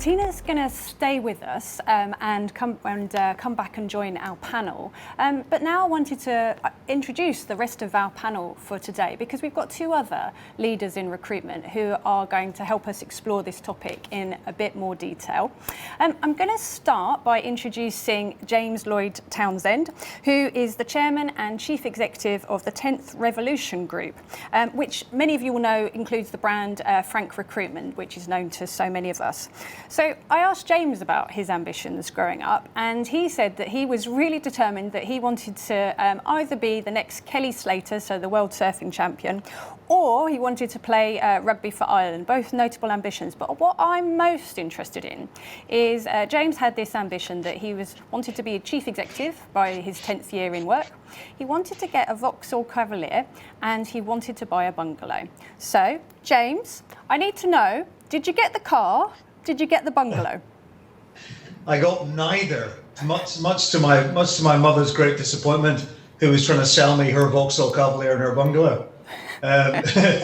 Tina's going to stay with us and come back and join our panel. But now I wanted to introduce the rest of our panel for today, because we've got two other leaders in recruitment who are going to help us explore this topic in a bit more detail. I'm going to start by introducing James Lloyd Townsend, who is the Chairman and Chief Executive of the 10th Revolution Group, which many of you will know includes the brand Frank Recruitment, which is known to so many of us. So I asked James about his ambitions growing up, and he said that he was really determined that he wanted to either be the next Kelly Slater, so the world surfing champion, or he wanted to play rugby for Ireland, both notable ambitions. But what I'm most interested in is James had this ambition that he wanted to be a chief executive by his 10th year in work. He wanted to get a Vauxhall Cavalier, and he wanted to buy a bungalow. So, James, I need to know, did you get the car? Did you get the bungalow? I got neither, much to my mother's great disappointment, who was trying to sell me her Vauxhall Cavalier and her bungalow.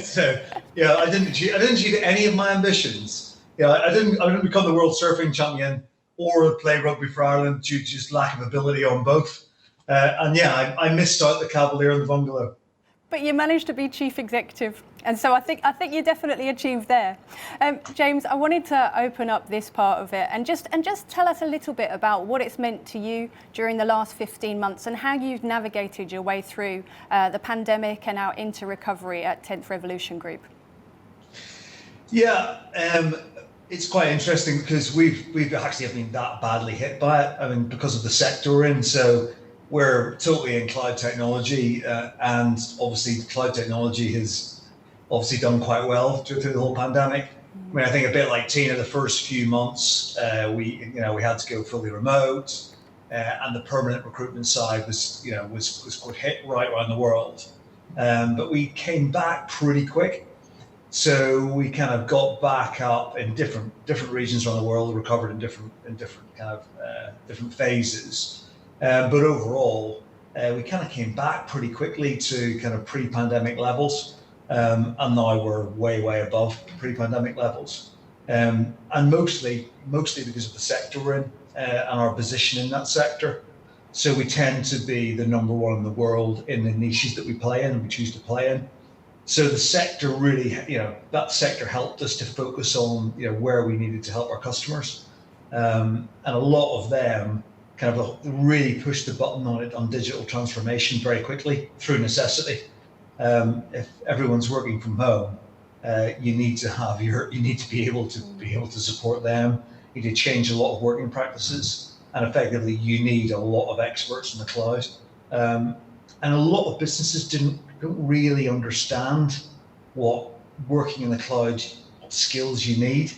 So yeah, I didn't achieve any of my ambitions. Yeah, I didn't become the world surfing champion or play rugby for Ireland due to just lack of ability on both. And yeah, I missed out the Cavalier and the bungalow. But you managed to be chief executive, and so I think you definitely achieved there. James, I wanted to open up this part of it and just tell us a little bit about what it's meant to you during the last 15 months and how you've navigated your way through the pandemic and now into recovery at 10th Revolution Group. Yeah, it's quite interesting because we've actually been that badly hit by it. I mean, because of the sector we're in. So we're totally in cloud technology, and obviously cloud technology has obviously done quite well through the whole pandemic. I mean, I think a bit like Tina, the first few months we had to go fully remote, and the permanent recruitment side was quite hit right around the world. But we came back pretty quick, so we kind of got back up in different regions around the world, recovered in different different phases. But overall, we kind of came back pretty quickly to kind of pre-pandemic levels, and now we're way above pre-pandemic levels, and mostly because of the sector we're in and our position in that sector. So we tend to be the number one in the world in the niches that we play in and we choose to play in. So the sector really, that sector helped us to focus on where we needed to help our customers, and a lot of them kind of really pushed the button on digital transformation very quickly through necessity. If everyone's working from home, you need to be able to support them. You need to change a lot of working practices, and effectively you need a lot of experts in the cloud. And a lot of businesses don't really understand what working in the cloud, what skills you need.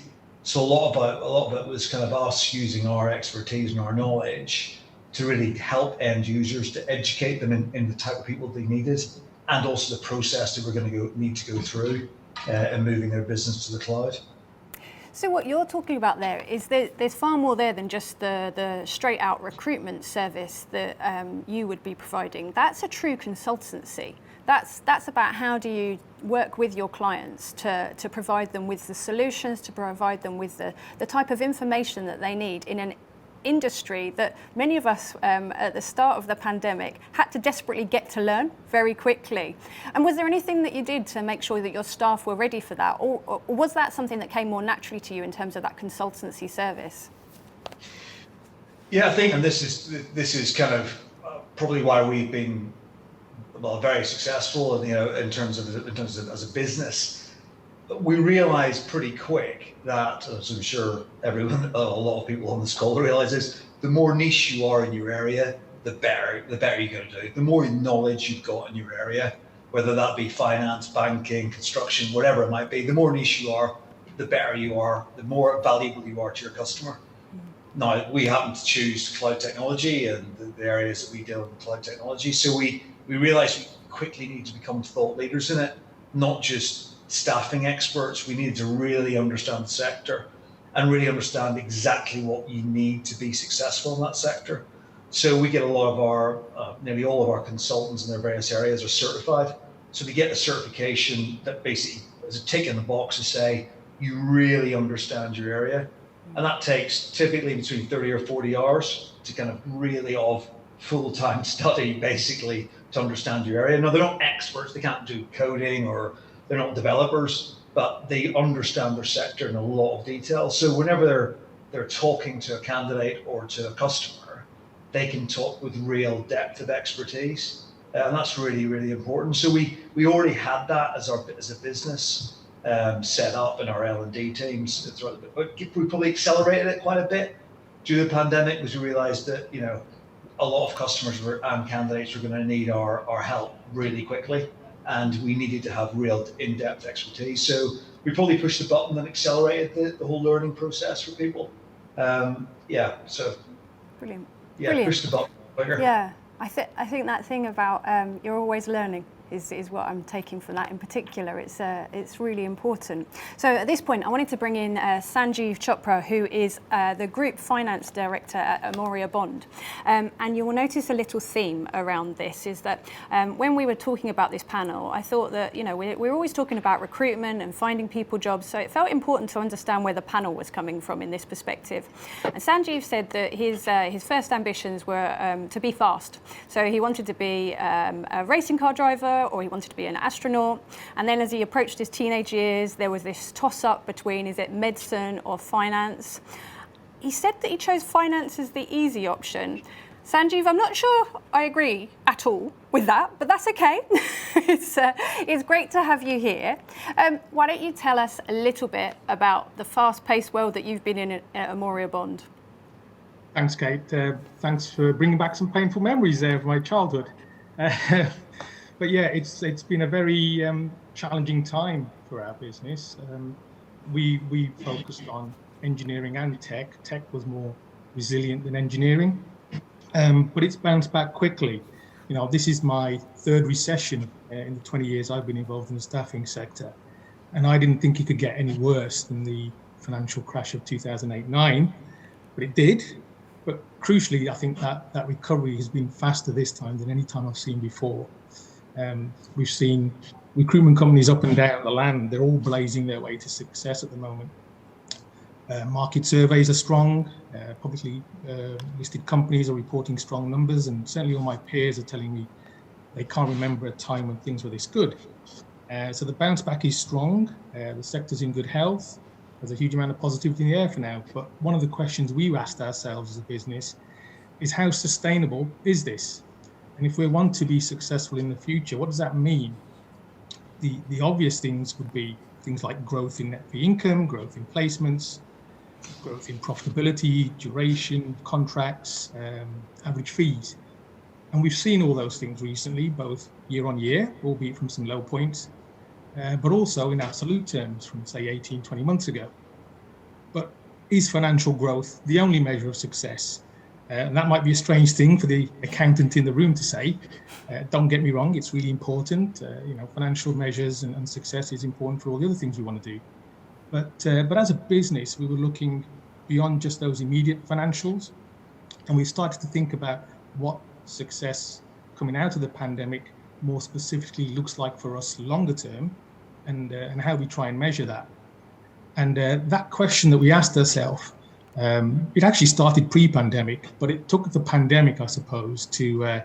So a lot of it was kind of us using our expertise and our knowledge to really help end users, to educate them in the type of people they needed, and also the process that we're going to need to go through in moving their business to the cloud. So what you're talking about there is there's far more there than just the straight out recruitment service that you would be providing. That's a true consultancy. That's about how do you work with your clients to provide them with the solutions, to provide them with the type of information that they need in an industry that many of us at the start of the pandemic had to desperately get to learn very quickly. And was there anything that you did to make sure that your staff were ready for that? Or was that something that came more naturally to you in terms of that consultancy service? Yeah, I think, and this is kind of probably why we've been very successful, in terms of as a business. We realized pretty quick that, as I'm sure a lot of people on this call realize, is the more niche you are in your area, the better you're going to do. The more knowledge you've got in your area, whether that be finance, banking, construction, whatever it might be, the more niche you are, the better you are, the more valuable you are to your customer. Now, we happen to choose cloud technology and the areas that we deal in cloud technology. So we realized we quickly need to become thought leaders in it, not just staffing experts. We needed to really understand the sector and really understand exactly what you need to be successful in that sector. So we get a lot of our, nearly all of our consultants in their various areas are certified. So they get a certification that basically is a tick in the box to say, you really understand your area. And that takes typically between 30 or 40 hours to kind of really of full-time study, basically, to understand your area. Now, they're not experts, they can't do coding, or they're not developers, but they understand their sector in a lot of detail. So whenever they're talking to a candidate or to a customer, they can talk with real depth of expertise. And that's really, really important. So we already had that as a business set up in our L&D teams. But we probably accelerated it quite a bit due to the pandemic, because we realized that, you know, a lot of customers and candidates were going to need our help really quickly, and we needed to have real in-depth expertise. So we probably pushed the button and accelerated the whole learning process for people. So Brilliant. Yeah, Brilliant. push the button quicker. Yeah, I think that thing about you're always learning is what I'm taking from that in particular. It's really important. So at this point, I wanted to bring in Sanjeev Chopra, who is the Group Finance Director at Amoria Bond. And you will notice a little theme around this is that when we were talking about this panel, I thought that, you know, we're always talking about recruitment and finding people jobs, so it felt important to understand where the panel was coming from in this perspective. And Sanjeev said that his first ambitions were to be fast. So he wanted to be a racing car driver, or he wanted to be an astronaut. And then as he approached his teenage years, there was this toss-up between, is it medicine or finance? He said that he chose finance as the easy option. Sanjeev, I'm not sure I agree at all with that, but that's okay. It's great to have you here. Why don't you tell us a little bit about the fast-paced world that you've been in at Amoria Bond? Thanks, Kate. Thanks for bringing back some painful memories there of my childhood. But yeah, it's been a very challenging time for our business. We focused on engineering and tech. Tech was more resilient than engineering, but it's bounced back quickly. You know, this is my third recession in the 20 years I've been involved in the staffing sector, and I didn't think it could get any worse than the financial crash of 2008-9, but it did. But crucially, I think that recovery has been faster this time than any time I've seen before. We've seen recruitment companies up and down the land, they're all blazing their way to success at the moment. Market surveys are strong, publicly listed companies are reporting strong numbers, and certainly all my peers are telling me they can't remember a time when things were this good. So the bounce back is strong, the sector's in good health, there's a huge amount of positivity in the air for now. But one of the questions we asked ourselves as a business is, how sustainable is this? And if we want to be successful in the future, what does that mean? The obvious things would be things like growth in net fee income, growth in placements, growth in profitability, duration, contracts, average fees. And we've seen all those things recently, both year on year, albeit from some low points, but also in absolute terms from, say, 18, 20 months ago. But is financial growth the only measure of success? And that might be a strange thing for the accountant in the room to say. Don't get me wrong, it's really important. You know, financial measures and success is important for all the other things we want to do. But as a business, we were looking beyond just those immediate financials, and we started to think about what success coming out of the pandemic more specifically looks like for us longer term, and how we try and measure that. And that question that we asked ourselves, it actually started pre-pandemic, but it took the pandemic, I suppose, to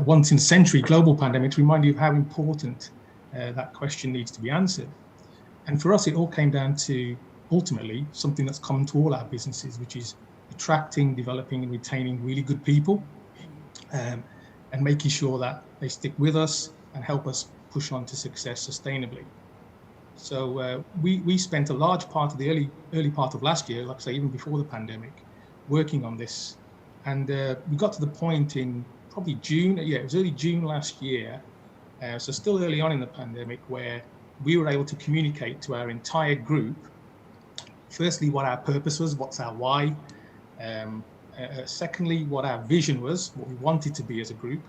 once in a century global pandemic to remind you of how important that question needs to be answered. And for us, it all came down to ultimately something that's common to all our businesses, which is attracting, developing, and retaining really good people, and making sure that they stick with us and help us push on to success sustainably. So we spent a large part of the early part of last year, like I say, even before the pandemic, working on this. And we got to the point in probably June, it was early June last year, so still early on in the pandemic, where we were able to communicate to our entire group, firstly, what our purpose was, what's our why, secondly, what our vision was, what we wanted to be as a group,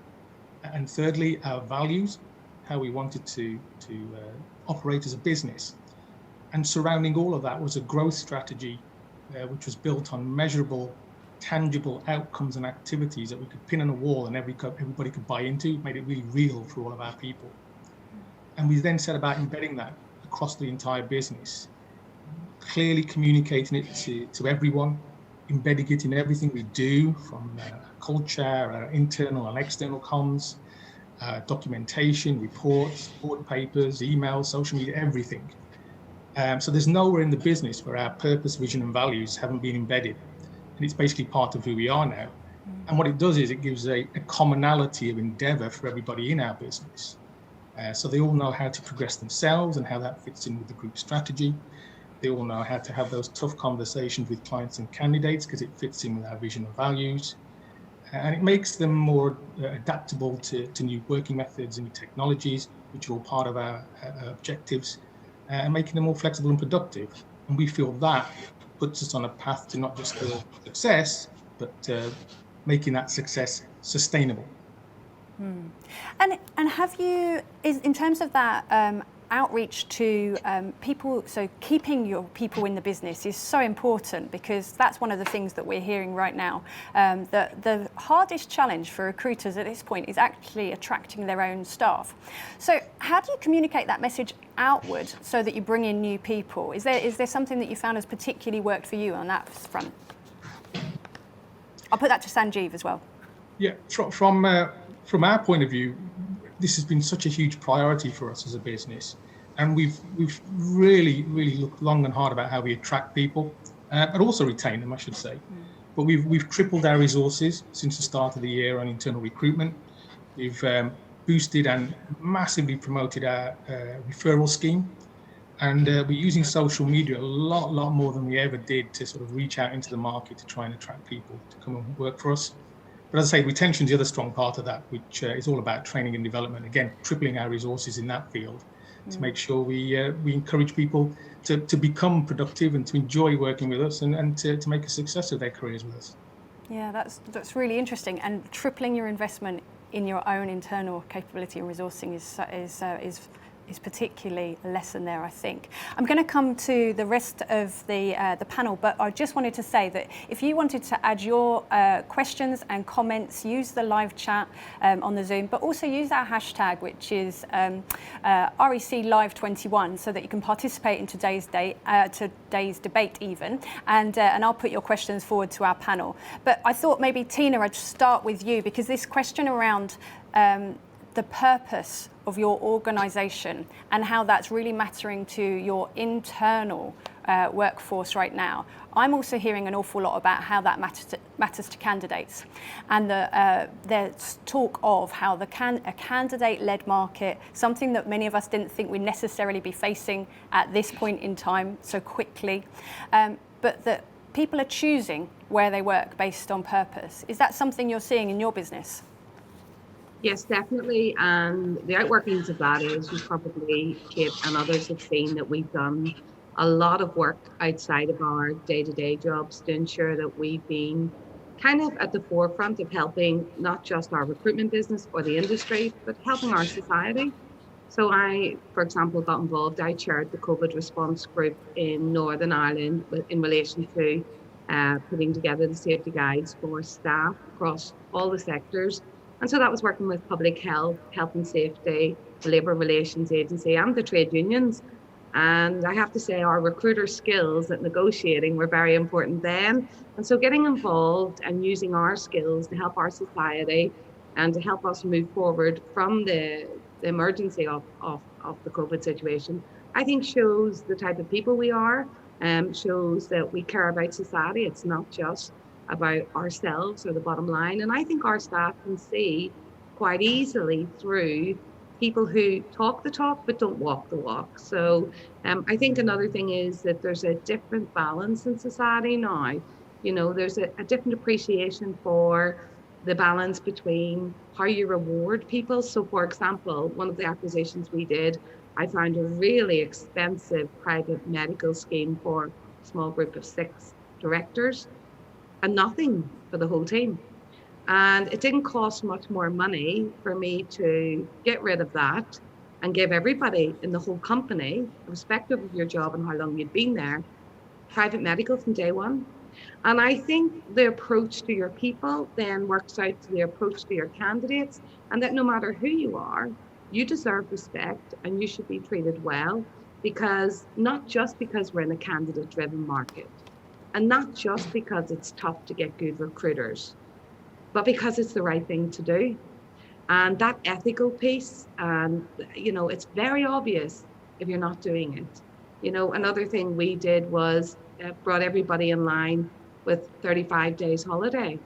and thirdly, our values, how we wanted to operate as a business. And surrounding all of that was a growth strategy, which was built on measurable, tangible outcomes and activities that we could pin on a wall and everybody could buy into, made it really real for all of our people. And we then set about embedding that across the entire business. clearly communicating it to everyone, embedding it in everything we do, from culture, internal and external comms, documentation, reports, board papers, emails, social media, everything. So there's nowhere in the business where our purpose, vision and values haven't been embedded. And it's basically part of who we are now. And what it does is it gives a commonality of endeavor for everybody in our business. So they all know how to progress themselves and how that fits in with the group strategy. They all know how to have those tough conversations with clients and candidates because it fits in with our vision and values. And it makes them more adaptable to new working methods and new technologies, which are all part of our objectives, and making them more flexible and productive. And we feel that puts us on a path to not just success, but making that success sustainable. And have you, in terms of that outreach to people, so keeping your people in the business is so important, because that's one of the things that we're hearing right now. The hardest challenge for recruiters at this point is actually attracting their own staff. So how do you communicate that message outward so that you bring in new people? Is there something that you found has particularly worked for you on that front? I'll put that to Sanjeev as well. Yeah, from our point of view, this has been such a huge priority for us as a business, and we've really looked long and hard about how we attract people, but also retain them, I should say. But we've tripled our resources since the start of the year on internal recruitment. We've boosted and massively promoted our referral scheme, and we're using social media a lot more than we ever did to sort of reach out into the market to try and attract people to come and work for us. But as I say, retention is the other strong part of that, which is all about training and development. Again, tripling our resources in that field to make sure we encourage people to become productive and to enjoy working with us and to make a success of their careers with us. Yeah, that's really interesting. And tripling your investment in your own internal capability and resourcing is particularly a lesson there, I think. I'm going to come to the rest of the panel, but I just wanted to say that if you wanted to add your questions and comments, use the live chat on the Zoom, but also use our hashtag, which is REC2021, so that you can participate in today's debate even, and I'll put your questions forward to our panel. But I thought maybe, Tina, I'd start with you, because this question around the purpose of your organisation and how that's really mattering to your internal workforce right now. I'm also hearing an awful lot about how that matters to candidates, and there's talk of how a candidate-led market, something that many of us didn't think we'd necessarily be facing at this point in time so quickly, but that people are choosing where they work based on purpose. Is that something you're seeing in your business? Yes, definitely. And the outworkings of that is, you probably, Kate and others, have seen that we've done a lot of work outside of our day-to-day jobs to ensure that we've been kind of at the forefront of helping not just our recruitment business or the industry, but helping our society. So I, for example, got involved. I chaired the COVID response group in Northern Ireland in relation to putting together the safety guides for staff across all the sectors. And so that was working with public health, health and safety, the Labour Relations Agency and the trade unions. And I have to say our recruiter skills at negotiating were very important then. And so getting involved and using our skills to help our society and to help us move forward from the emergency of the COVID situation, I think shows the type of people we are, shows that we care about society. It's not just about ourselves or the bottom line. And I think our staff can see quite easily through people who talk the talk but don't walk the walk. So I think another thing is that there's a different balance in society now. You know, there's a different appreciation for the balance between how you reward people. So for example, one of the acquisitions we did, I found a really expensive private medical scheme for a small group of 6 directors, and nothing for the whole team. And it didn't cost much more money for me to get rid of that and give everybody in the whole company, irrespective of your job and how long you'd been there, private medical from day one. And I think the approach to your people then works out to the approach to your candidates, and that no matter who you are, you deserve respect and you should be treated well. because not just because we're in a candidate-driven market, and not just because it's tough to get good recruiters, but because it's the right thing to do. And that ethical piece, and it's very obvious if you're not doing it. Another thing we did was brought everybody in line with 35 days holiday.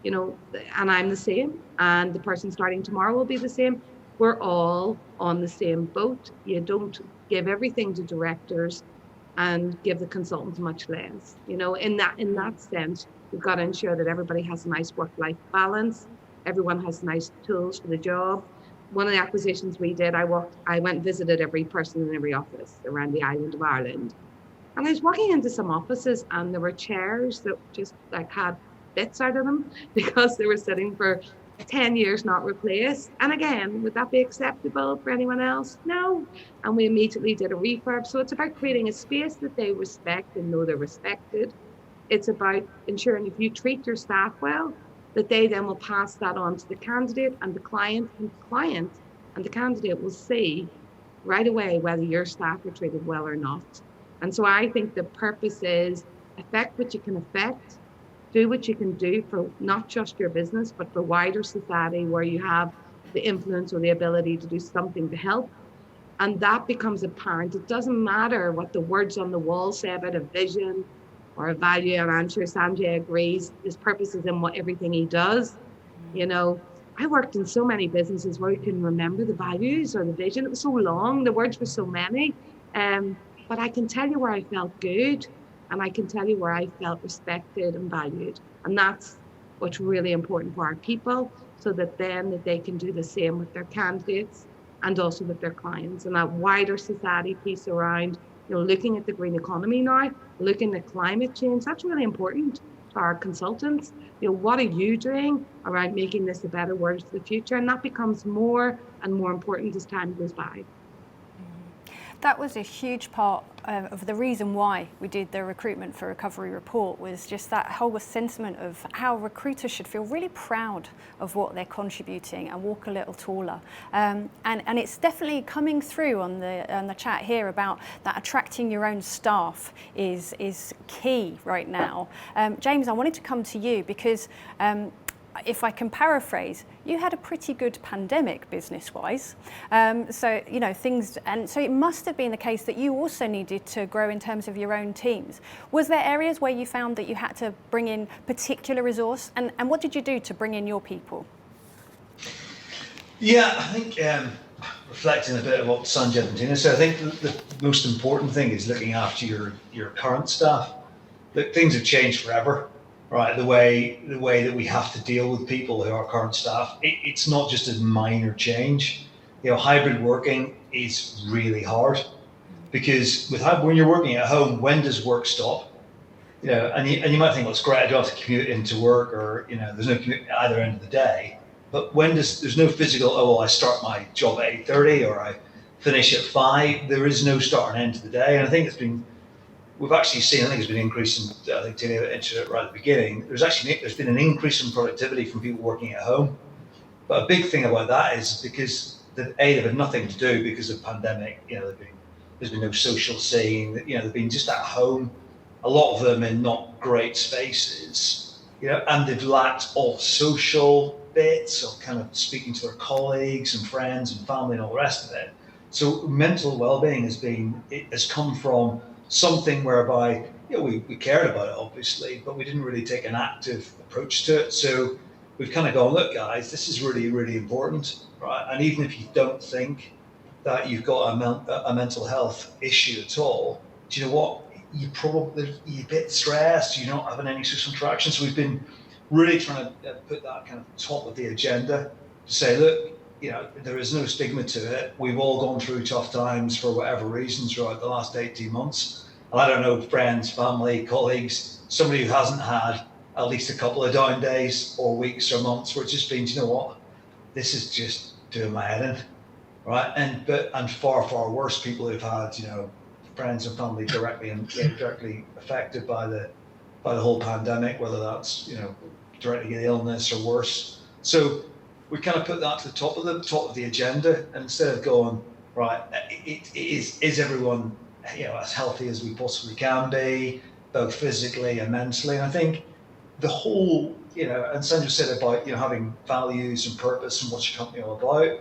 And I'm the same, and the person starting tomorrow will be the same. We're all on the same boat. You don't give everything to directors and give the consultants much less. In that sense, we've got to ensure that everybody has a nice work-life balance. Everyone has nice tools for the job. One of the acquisitions we did, I went and visited every person in every office around the island of Ireland. And I was walking into some offices, and there were chairs that just had bits out of them because they were sitting for 10 years not replaced. And again, would that be acceptable for anyone else? No. And we immediately did a refurb. So it's about creating a space that they respect and know they're respected. It's about ensuring if you treat your staff well, that they then will pass that on to the candidate and the client, and the candidate will see right away whether your staff are treated well or not. And so I think the purpose is affect what you can affect, do what you can do for not just your business, but for wider society where you have the influence or the ability to do something to help. And that becomes apparent. It doesn't matter what the words on the wall say about a vision or a value, and I'm sure Sanjay agrees, his purpose is in everything he does. I worked in so many businesses where you couldn't remember the values or the vision. It was so long, the words were so many. But I can tell you where I felt good, and I can tell you where I felt respected and valued. And that's what's really important for our people, so that they can do the same with their candidates and also with their clients. And that wider society piece around, looking at the green economy now, looking at climate change, that's really important to our consultants. What are you doing around making this a better world for the future? And that becomes more and more important as time goes by. That was a huge part of the reason why we did the Recruitment for Recovery report, was just that whole sentiment of how recruiters should feel really proud of what they're contributing and walk a little taller. And it's definitely coming through on the chat here about that attracting your own staff is key right now. James, I wanted to come to you because if I can paraphrase, you had a pretty good pandemic business-wise. So it must have been the case that you also needed to grow in terms of your own teams. Was there areas where you found that you had to bring in particular resource, and what did you do to bring in your people? Yeah, I think reflecting a bit of what Sanjeev and Tina said, I think the most important thing is looking after your current staff. Look, things have changed forever. Right, the way that we have to deal with people who are current staff, it's not just a minor change. Hybrid working is really hard because when you're working at home, when does work stop? And you might think, well, it's great, I don't have to commute into work, or there's no commute at either end of the day. But there's no physical, I start my job at 8:30 or I finish at 5. There is no start and end to the day, and I think we've actually seen, I think it's been increasing, I think Tina mentioned it right at the beginning, there's been an increase in productivity from people working at home. But a big thing about that is because they've had nothing to do because of pandemic. There's been no social scene, they've been just at home, a lot of them in not great spaces, and they've lacked all social bits of kind of speaking to their colleagues and friends and family and all the rest of it. So mental well-being has come from something whereby we cared about it, obviously, but we didn't really take an active approach to it. So we've kind of gone, look, guys, this is really, really important, right? And even if you don't think that you've got a mental health issue at all, do you know what? You're a bit stressed, you're not having any social interaction. So we've been really trying to put that kind of top of the agenda to say, look, there is no stigma to it. We've all gone through tough times for whatever reasons throughout the last 18 months. And I don't know, friends, family, colleagues, somebody who hasn't had at least a couple of down days or weeks or months where it's just been, you know what, this is just doing my head in, right? And far, far worse, people who've had, friends and family directly affected by the whole pandemic, whether that's, directly the illness or worse. So we kind of put that to the top of the agenda, and instead of going, right? Is everyone, as healthy as we possibly can be, both physically and mentally? And I think the whole, and Sanjeev said about, having values and purpose and what's your company all about.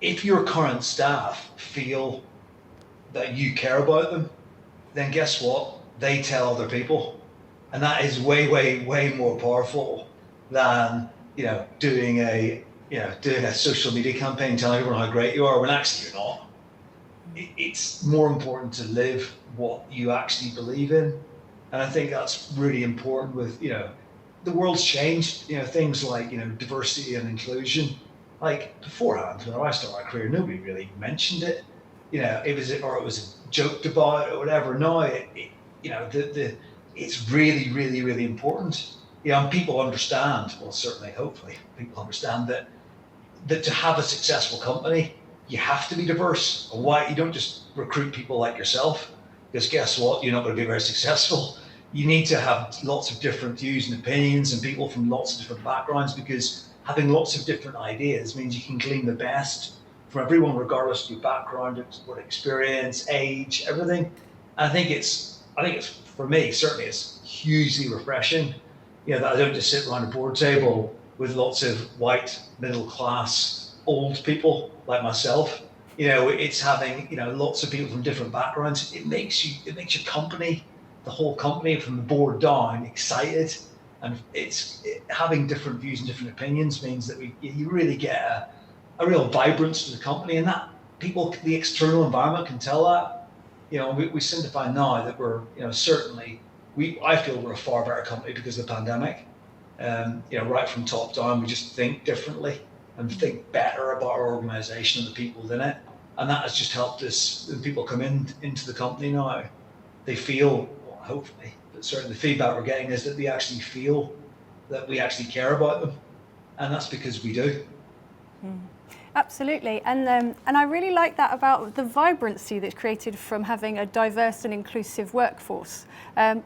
If your current staff feel that you care about them, then guess what? They tell other people. And that is way, way, way more powerful than, doing a social media campaign telling everyone how great you are when actually you're not. It's more important to live what you actually believe in. And I think that's really important with, the world's changed, things like, diversity and inclusion. Like beforehand, when I started my career, nobody really mentioned it. It was joked about or whatever. Now, it's really, really, really important. And people understand, well, certainly, hopefully, people understand that to have a successful company, you have to be diverse. Why? You don't just recruit people like yourself, because guess what? You're not going to be very successful. You need to have lots of different views and opinions and people from lots of different backgrounds, because having lots of different ideas means you can glean the best from everyone, regardless of your background, experience, age, everything. And I think it's for me, certainly it's hugely refreshing, that I don't just sit around a board table with lots of white, middle class, old people like myself. It's having, lots of people from different backgrounds. It makes your company, the whole company from the board down, excited. And having different views and different opinions means that you really get a real vibrance to the company, and that the external environment can tell that. We seem to find now that we're, certainly, I feel we're a far better company because of the pandemic. Right from top down, we just think differently and think better about our organisation and the people within it, and that has just helped us. When people come into the company now, they feel, well, hopefully, but certainly the feedback we're getting is that they actually feel that we actually care about them, and that's because we do. Absolutely, and I really like that about the vibrancy that's created from having a diverse and inclusive workforce,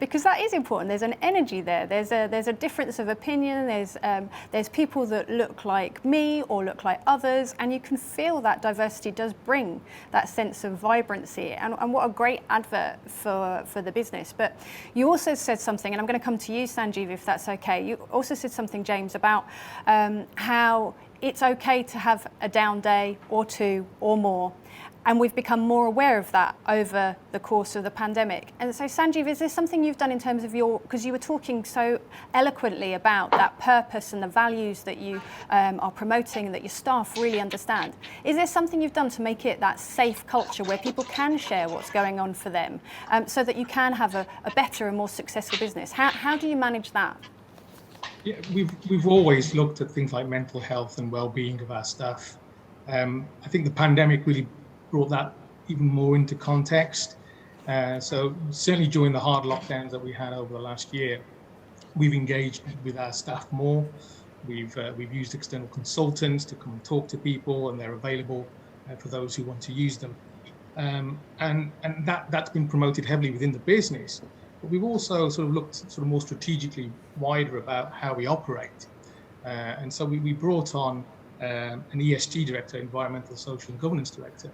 because that is important. There's an energy there. There's a difference of opinion. There's people that look like me or look like others, and you can feel that diversity does bring that sense of vibrancy. And what a great advert for the business. But you also said something, and I'm going to come to you, Sanjeev, if that's okay. You also said something, James, about how it's okay to have a down day or two or more. And we've become more aware of that over the course of the pandemic. And so, Sanjeev, is there something you've done in terms of because you were talking so eloquently about that purpose and the values that you are promoting and that your staff really understand. Is there something you've done to make it that safe culture where people can share what's going on for them, so that you can have a better and more successful business? How do you manage that? Yeah, we've always looked at things like mental health and well-being of our staff. I think the pandemic really brought that even more into context. So certainly during the hard lockdowns that we had over the last year, we've engaged with our staff more. We've used external consultants to come and talk to people, and they're available for those who want to use them. And that's been promoted heavily within the business. But we've also sort of looked sort of more strategically wider about how we operate. And so we brought on an ESG director, environmental, social and governance director,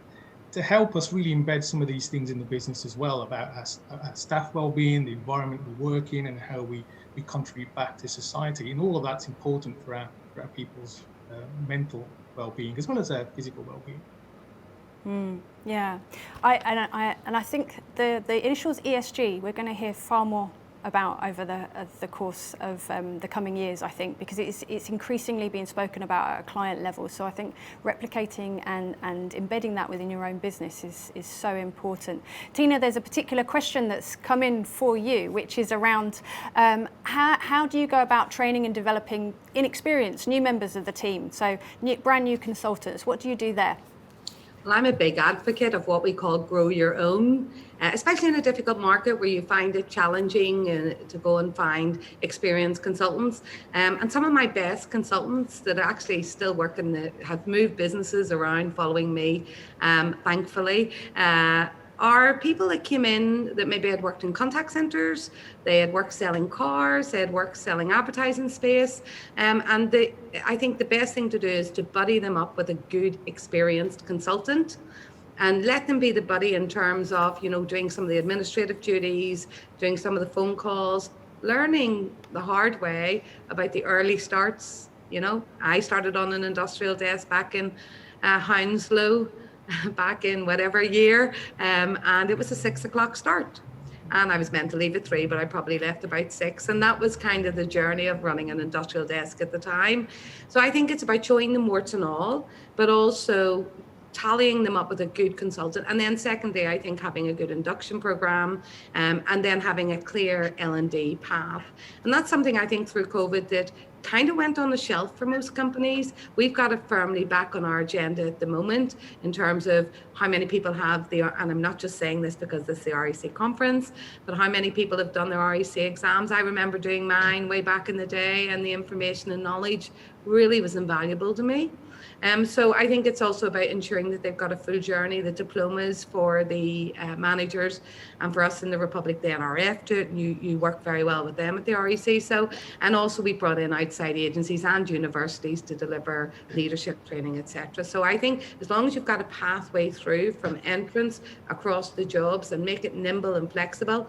to help us really embed some of these things in the business as well, about our staff well-being, the environment we work in, and how we contribute back to society. And all of that's important for our people's mental well-being as well as their physical well-being. Yeah, I think the initials ESG we're going to hear far more about over the course of the coming years, I think, because it's increasingly being spoken about at a client level. So I think replicating and embedding that within your own business is so important. Tina, there's a particular question that's come in for you, which is around how do you go about training and developing inexperienced new members of the team? So brand new consultants, what do you do there? Well, I'm a big advocate of what we call grow your own, especially in a difficult market where you find it challenging to go and find experienced consultants. And some of my best consultants that actually still work have moved businesses around following me, thankfully, are people that came in that maybe had worked in contact centers, they had worked selling cars, they had worked selling advertising space. I think the best thing to do is to buddy them up with a good, experienced consultant and let them be the buddy in terms of, doing some of the administrative duties, doing some of the phone calls, learning the hard way about the early starts. I started on an industrial desk back in Hounslow, back in whatever year, and it was a 6 o'clock start. And I was meant to leave at 3, but I probably left about 6. And that was kind of the journey of running an industrial desk at the time. So I think it's about showing them warts and all, but also tallying them up with a good consultant. And then secondly, I think having a good induction program, and then having a clear L&D path. And that's something I think through COVID that kind of went on the shelf for most companies. We've got it firmly back on our agenda at the moment in terms of how many people have and I'm not just saying this because this is the REC conference, but how many people have done their REC exams. I remember doing mine way back in the day, and the information and knowledge really was invaluable to me. So I think it's also about ensuring that they've got a full journey, the diplomas for the managers, and for us in the Republic, the NRF do it. You work very well with them at the REC. So, and also we brought in outside agencies and universities to deliver leadership training, etc. So I think as long as you've got a pathway through from entrance across the jobs and make it nimble and flexible,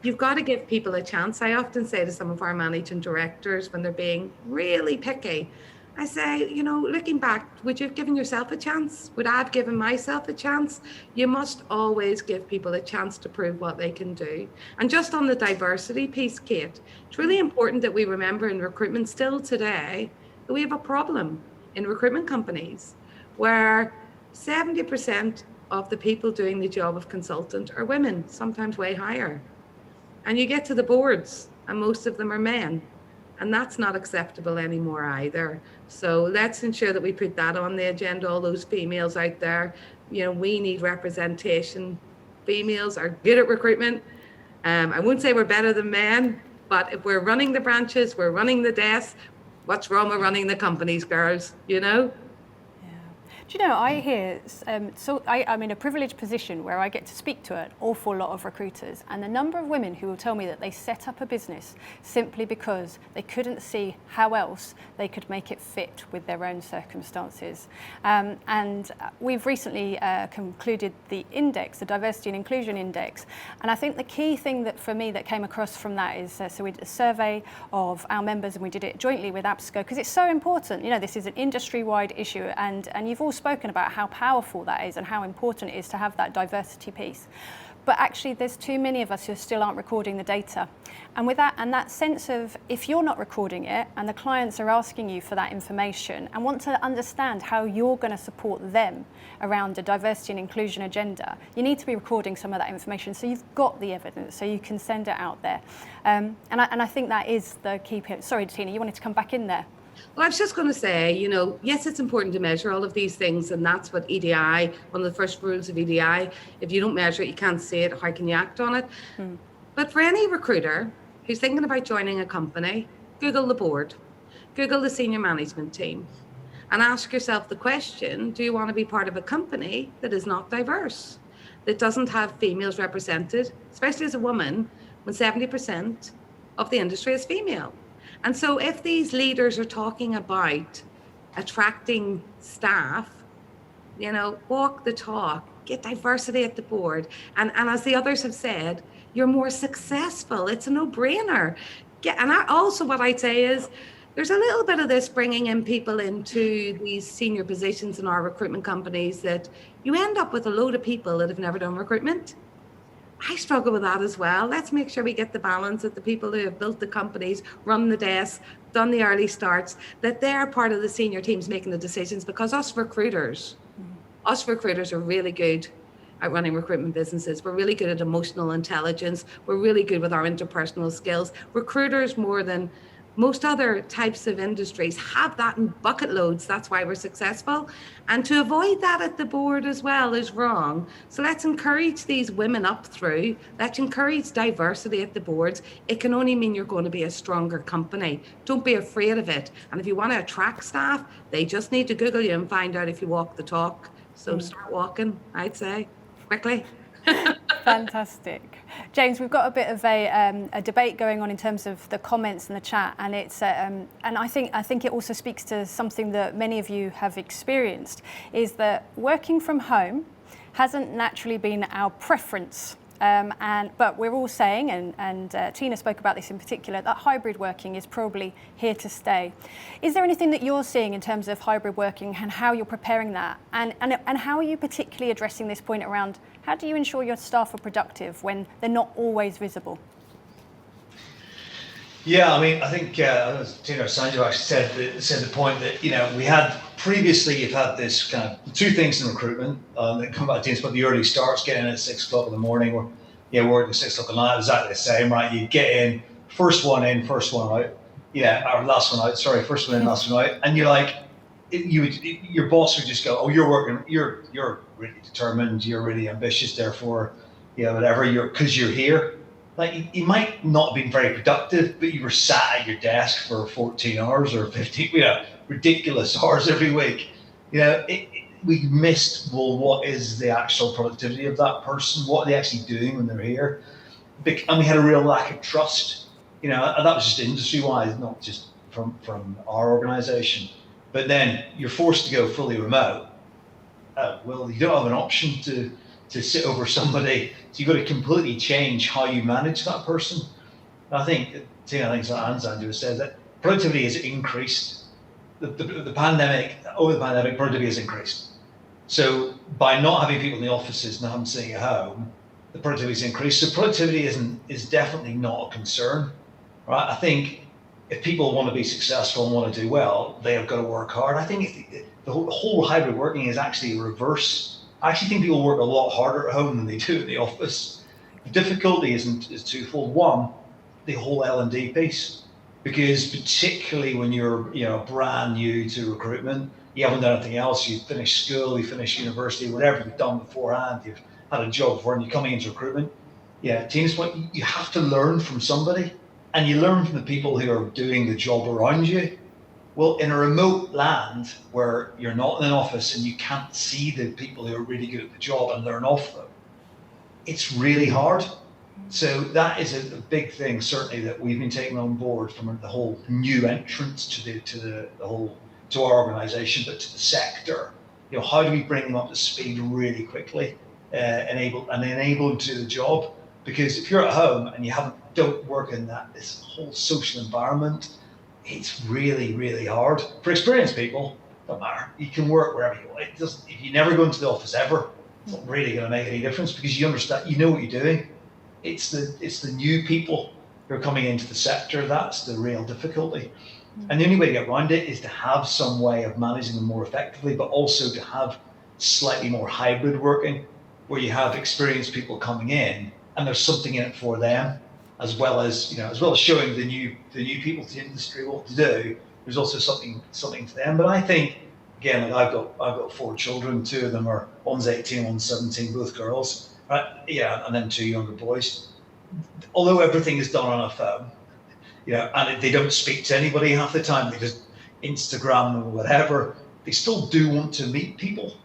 you've got to give people a chance. I often say to some of our managing directors when they're being really picky, I say, looking back, would you have given yourself a chance? Would I have given myself a chance? You must always give people a chance to prove what they can do. And just on the diversity piece, Kate, it's really important that we remember in recruitment still today that we have a problem in recruitment companies where 70% of the people doing the job of consultant are women, sometimes way higher. And you get to the boards and most of them are men. And that's not acceptable anymore either. So let's ensure that we put that on the agenda, all those females out there. We need representation. Females are good at recruitment. I won't say we're better than men, but if we're running the branches, we're running the desks, what's wrong with running the companies, girls, Do you know, I hear, I'm in a privileged position where I get to speak to an awful lot of recruiters, and the number of women who will tell me that they set up a business simply because they couldn't see how else they could make it fit with their own circumstances. And we've recently concluded the index, the Diversity and Inclusion Index, and I think the key thing that for me that came across from that is, so we did a survey of our members and we did it jointly with APSCO because it's so important. This is an industry-wide issue, and you've all spoken about how powerful that is and how important it is to have that diversity piece. But actually there's too many of us who still aren't recording the data. And with that, and that sense of, if you're not recording it and the clients are asking you for that information and want to understand how you're going to support them around a diversity and inclusion agenda, you need to be recording some of that information so you've got the evidence so you can send it out there. And I think that is the key. Sorry, Tina, you wanted to come back in there. Well, I was just going to say, yes, it's important to measure all of these things, and that's what EDI, one of the first rules of EDI, if you don't measure it, you can't see it, how can you act on it? But for any recruiter who's thinking about joining a company, Google the board, Google the senior management team, and ask yourself the question, do you want to be part of a company that is not diverse, that doesn't have females represented, especially as a woman, when 70% of the industry is female? And so if these leaders are talking about attracting staff, walk the talk, get diversity at the board. And as the others have said, you're more successful. It's a no-brainer. What I'd say is there's a little bit of this bringing in people into these senior positions in our recruitment companies that you end up with a load of people that have never done recruitment. I struggle with that as well. Let's make sure we get the balance that the people who have built the companies, run the desks, done the early starts, that they're part of the senior teams making the decisions, because us recruiters are really good at running recruitment businesses. We're really good at emotional intelligence. We're really good with our interpersonal skills. Recruiters, more than most other types of industries, have that in bucket loads. That's why we're successful. And to avoid that at the board as well is wrong. So let's encourage these women up through. Let's encourage diversity at the boards. It can only mean you're going to be a stronger company. Don't be afraid of it. And if you want to attract staff, they just need to Google you and find out if you walk the talk. So start walking, I'd say, quickly. Fantastic. James, we've got a bit of a debate going on in terms of the comments and the chat, and it's and I think it also speaks to something that many of you have experienced, is that working from home hasn't naturally been our preference. But we're all saying, and Tina spoke about this in particular, that hybrid working is probably here to stay. Is there anything that you're seeing in terms of hybrid working and how you're preparing that? And how are you particularly addressing this point around how do you ensure your staff are productive when they're not always visible? Yeah, I mean, I think Tina or Sanjeev actually said the point that, you know, we had previously, you've had this kind of two things in recruitment that come back to Tina's, but the early starts, getting in at 6 o'clock in the morning, or working at 6 o'clock at night, exactly the same, right? You get in, first one in, first one out, or last one out, sorry, first one in, last one out, and you're like, your boss would just go, oh, you're really determined, you're really ambitious, therefore, whatever, because you're here. Like, you might not have been very productive, but you were sat at your desk for 14 hours or 15, ridiculous hours every week. We missed, well, what is the actual productivity of that person? What are they actually doing when they're here? And we had a real lack of trust, and that was just industry-wise, not just from our organization. But then you're forced to go fully remote. Well, you don't have an option to sit over somebody, so you've got to completely change how you manage that person. And I think Tina, and Sanjeev said that productivity has increased. The pandemic, over the pandemic, productivity has increased. So by not having people in the offices and having to stay at home, the productivity has increased. So productivity is definitely not a concern, right? I think if people want to be successful and want to do well, they have got to work hard. I think the whole hybrid working is actually a reverse. I actually think people work a lot harder at home than they do at the office. The difficulty is twofold. One, the whole L&D piece, because particularly when you're brand new to recruitment, you haven't done anything else. You've finished school, you finished university, whatever you've done beforehand. You've had a job before, and you're coming into recruitment. Yeah, Tina's point, you have to learn from somebody, and you learn from the people who are doing the job around you. Well, in a remote land where you're not in an office and you can't see the people who are really good at the job and learn off them, it's really hard. So that is a big thing, certainly, that we've been taking on board from the whole new entrants to our organisation, but to the sector. How do we bring them up to speed really quickly, enable them to do the job? Because if you're at home and you don't work in this whole social environment, it's really, really hard. For experienced people, don't matter. You can work wherever you want. If you never go into the office ever, it's not really going to make any difference, because you understand, you know what you're doing. It's the new people who are coming into the sector that's the real difficulty. And the only way to get around it is to have some way of managing them more effectively, but also to have slightly more hybrid working, where you have experienced people coming in and there's something in it for them. As well as showing the new people to the industry what to do, there's also something to them. But I think, again, like I've got 4 children. 2 of them are, one's 18, one's 17, both girls, right? Yeah, and then 2 younger boys. Although everything is done on a phone, and they don't speak to anybody half the time, they just Instagram or whatever. They still do want to meet people,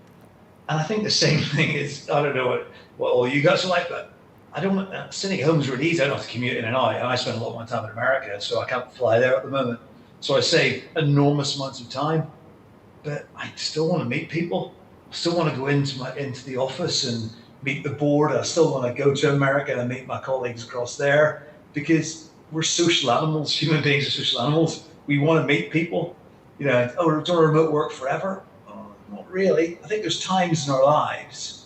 and I think the same thing is, I don't know what all you guys are like, but sitting at home is really easy. I don't have to commute in and out. I spend a lot of my time in America, so I can't fly there at the moment. So I save enormous amounts of time, but I still want to meet people. I still want to go into the office and meet the board. I still want to go to America and meet my colleagues across there, because we're social animals. Human beings are social animals. We want to meet people. We're doing remote work forever. Oh, not really. I think there's times in our lives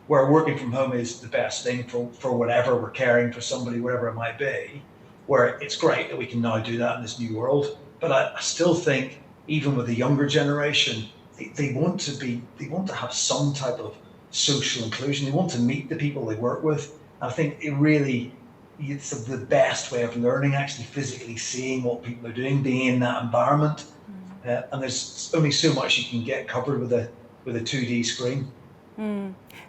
where working from home is the best thing for whatever we're caring for somebody, whatever it might be, where it's great that we can now do that in this new world. But I still think, even with the younger generation, they want to have some type of social inclusion. They want to meet the people they work with. And I think it's the best way of learning, actually physically seeing what people are doing, being in that environment. And there's only so much you can get covered with a 2D screen.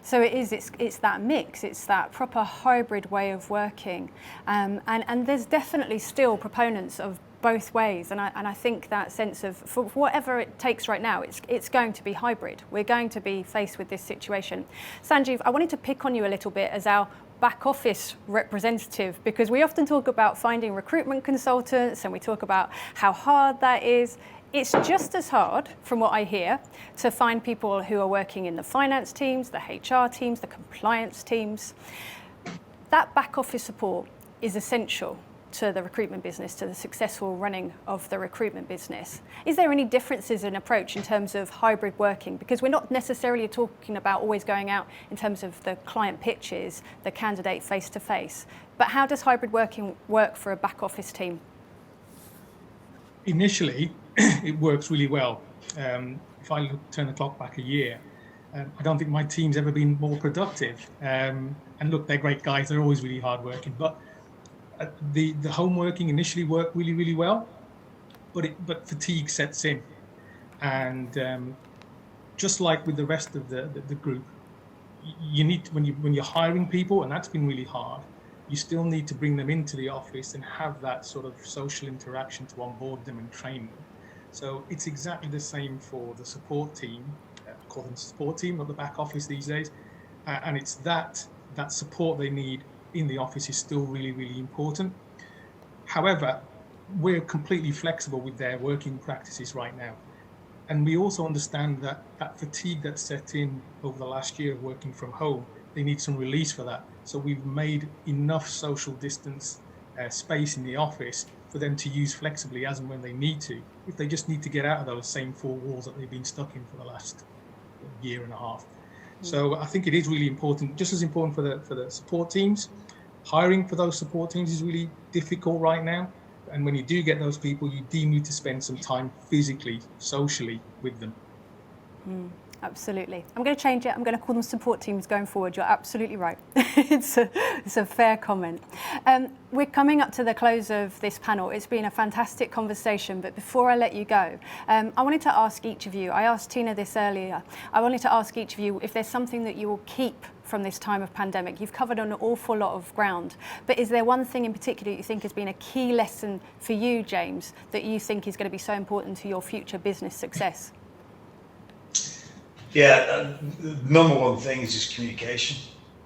So it's that mix, it's that proper hybrid way of working, and there's definitely still proponents of both ways, and I think that sense of, for whatever it takes right now, it's going to be hybrid. We're going to be faced with this situation. Sanjeev, I wanted to pick on you a little bit as our back office representative, because we often talk about finding recruitment consultants and we talk about how hard that is. It's just as hard, from what I hear, to find people who are working in the finance teams, the HR teams, the compliance teams. That back office support is essential to the recruitment business, to the successful running of the recruitment business. Is there any differences in approach in terms of hybrid working? Because we're not necessarily talking about always going out in terms of the client pitches, the candidate face-to-face, but how does hybrid working work for a back office team? Initially, it works really well. If I turn the clock back a year, I don't think my team's ever been more productive. And look, they're great guys, they're always really hardworking, but the home working initially worked really, really well, but fatigue sets in. And just like with the rest of the group, you need to, when you're hiring people, and that's been really hard, you still need to bring them into the office and have that sort of social interaction to onboard them and train them. So it's exactly the same for the support team. I call them support team, not the back office these days. And it's that support they need in the office is still really, really important. However, we're completely flexible with their working practices right now. And we also understand that fatigue that's set in over the last year of working from home, they need some release for that. So we've made enough social distance space in the office for them to use flexibly as and when they need to, if they just need to get out of those same four walls that they've been stuck in for the last year and a half. So I think it is really important, just as important for the support teams. Hiring for those support teams is really difficult right now. And when you do get those people, you do need to spend some time physically, socially with them. Absolutely. I'm going to change it. I'm going to call them support teams going forward. You're absolutely right. It's a fair comment. We're coming up to the close of this panel. It's been a fantastic conversation, but before I let you go, I wanted to ask each of you, I asked Tina this earlier, I wanted to ask each of you if there's something that you will keep from this time of pandemic. You've covered an awful lot of ground, but is there one thing in particular you think has been a key lesson for you, James, that you think is going to be so important to your future business success? Yeah, the number one thing is just communication.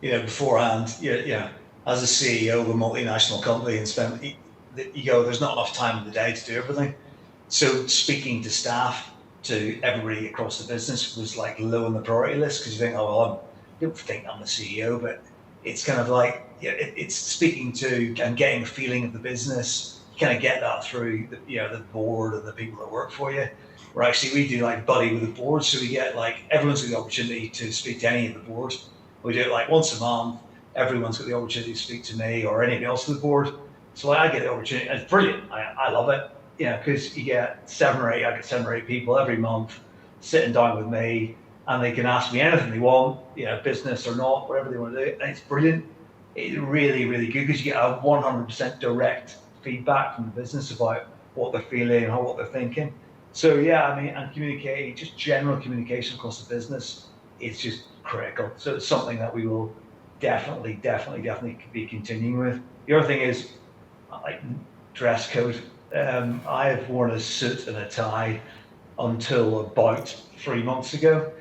Beforehand, as a CEO of a multinational company and there's not enough time in the day to do everything. So speaking to staff, to everybody across the business was like low on the priority list, because you think, I don't think I'm the CEO, but it's kind of like, it's speaking to and getting a feeling of the business. You kind of get that through the board and the people that work for you. We do like buddy with the board, so we get everyone's got the opportunity to speak to any of the board. We do it once a month. Everyone's got the opportunity to speak to me or anybody else on the board. So I get the opportunity, and it's brilliant. I love it, because you get 7 or 8 people every month sitting down with me, and they can ask me anything they want, business or not, whatever they want to do, and it's brilliant. It's really, really good because you get a 100% direct feedback from the business about what they're feeling and what they're thinking. So and communicating, just general communication across the business, it's just critical. So it's something that we will definitely be continuing with. The other thing is, dress code. I have worn a suit and a tie until about 3 months ago.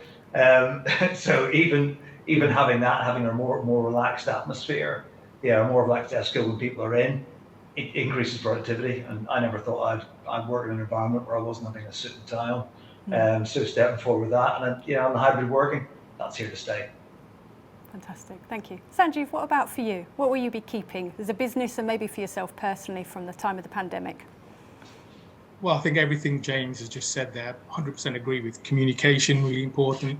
So even having a more relaxed atmosphere, a more relaxed desk when people are in, it increases productivity. And I never thought I'd work in an environment where I wasn't having a suit and tie on. So stepping forward with that, and then on the hybrid working, that's here to stay. Fantastic, thank you. Sanjeev, what about for you? What will you be keeping as a business and maybe for yourself personally from the time of the pandemic? Well, I think everything James has just said there, 100% agree with. Communication, really important.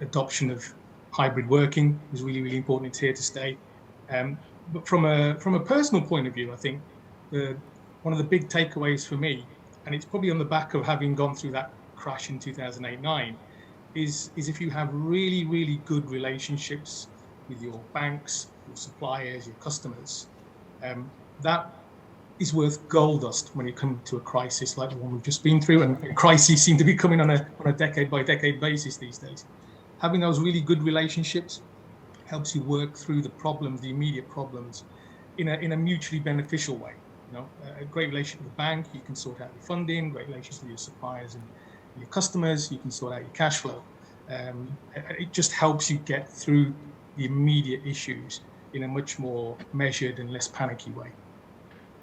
Adoption of hybrid working is really, really important. It's here to stay. But from a personal point of view, I think one of the big takeaways for me, and it's probably on the back of having gone through that crash in 2008-9, is if you have really, really good relationships with your banks, your suppliers, your customers, that is worth gold dust when you come to a crisis like the one we've just been through. And crises seem to be coming on a decade by decade basis these days. Having those really good relationships helps you work through the problems, the immediate problems, in a mutually beneficial way. A great relationship with the bank, you can sort out your funding. Great relations with your suppliers and your customers, you can sort out your cash flow. It just helps you get through the immediate issues in a much more measured and less panicky way.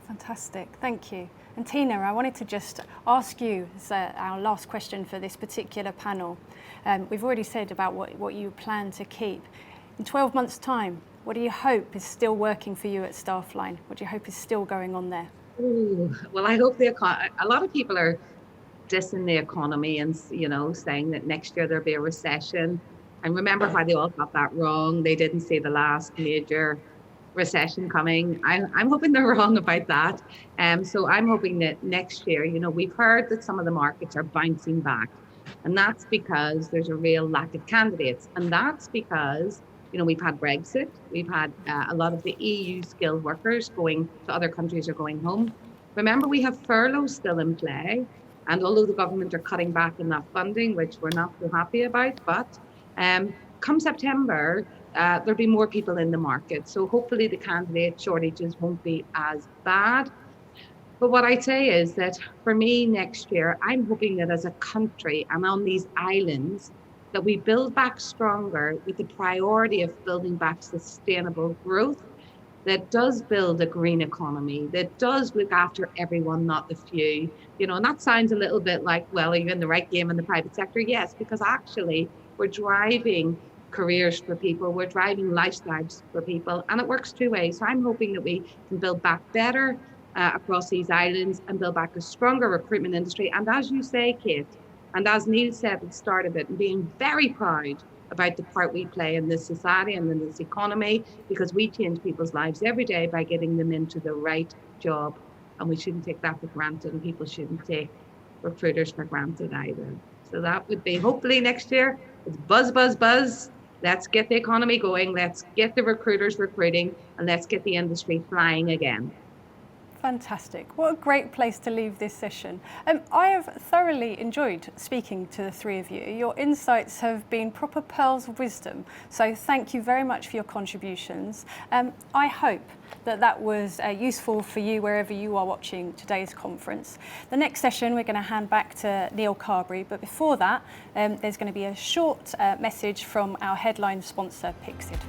Fantastic, thank you. And Tina, I wanted to just ask you as our last question for this particular panel. We've already said about what you plan to keep. In 12 months' time, what do you hope is still working for you at Staffline? What do you hope is still going on there? Ooh, well, I hope a lot of people are dissing the economy and, saying that next year there'll be a recession. And remember why they all got that wrong. They didn't see the last major recession coming. I'm hoping they're wrong about that. So I'm hoping that next year, we've heard that some of the markets are bouncing back. And that's because there's a real lack of candidates. And that's because, we've had Brexit. We've had a lot of the EU skilled workers going to other countries or going home. Remember, we have furlough still in play. And although the government are cutting back on that funding, which we're not so happy about, but come September, there'll be more people in the market. So hopefully the candidate shortages won't be as bad. But what I'd say is that for me next year, I'm hoping that as a country and on these islands, that we build back stronger with the priority of building back sustainable growth that does build a green economy, that does look after everyone, not the few. And that sounds a little bit like, well, are you in the right game in the private sector? Yes, because actually we're driving careers for people, we're driving lifestyles for people, and it works two ways. So I'm hoping that we can build back better across these islands and build back a stronger recruitment industry. And as you say, Kate, and as Neil said at the start of it, and being very proud about the part we play in this society and in this economy, because we change people's lives every day by getting them into the right job. And we shouldn't take that for granted, and people shouldn't take recruiters for granted either. So that would be hopefully next year, it's buzz, buzz, buzz. Let's get the economy going. Let's get the recruiters recruiting, and let's get the industry flying again. Fantastic. What a great place to leave this session. I have thoroughly enjoyed speaking to the three of you. Your insights have been proper pearls of wisdom. So thank you very much for your contributions. I hope that was useful for you wherever you are watching today's conference. The next session, we're going to hand back to Neil Carberry. But before that, there's going to be a short message from our headline sponsor, Pixid.